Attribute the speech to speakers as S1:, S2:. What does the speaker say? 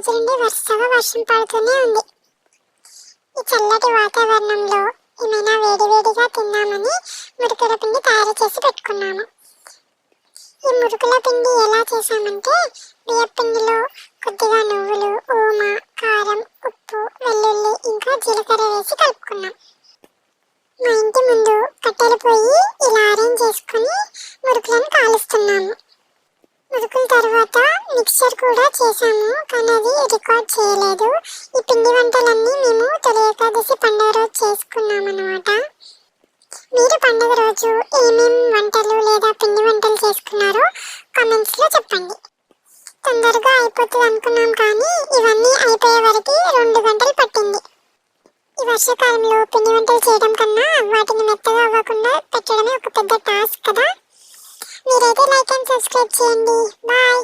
S1: రోజుల నుండి వరుసగా వర్షం పడుతూనే ఉంది. ఈ చల్లటి వాతావరణంలో ఏమైనా వేడివేడిగా తిందామని మురుకుల పిండి తయారు చేసి పెట్టుకున్నాము. ఈ మురుకుల పిండి ఎలా చేసామంటే బియ్యపిండిలో కొద్దిగా నువ్వులు, ఓమ, కారం, ఉప్పు, వెల్లుల్లి ఇంకా జీలకర్ర వేసి కలుపుకున్నాం. మా ఇంటి ముందు కట్టెల పొయ్యి ఇలా అరేంజ్ చేసుకుని మురుకులను కాలుస్తున్నాము. మురుకుల తర్వాత మిక్చర్ కూడా చేసాము, కానీ అది రికార్డ్ చేయలేదు. ఈ పిండి వంటలన్నీ మేము తొలి ఏకాదశి పండుగ రోజు చేసుకున్నామన్నమాట. మీరు పండుగ రోజు ఏమేమి వంటలు లేదా పిండి వంటలు చేసుకున్నారో కామెంట్స్లో చెప్పండి. తొందరగా అయిపోతుంది అనుకున్నాం, కానీ ఇవన్నీ అయిపోయే వరకు 2 గంటలు పట్టింది. ఈ వర్షాకాలంలో పిండి వంటలు చేయడం కన్నా వాటిని మెత్తగా అవ్వకుండా పెట్టడమే ఒక పెద్ద టాస్క్ కదా. మీరైతే లైక్ అండ్ సబ్స్క్రైబ్ చేయండి. బాయ్.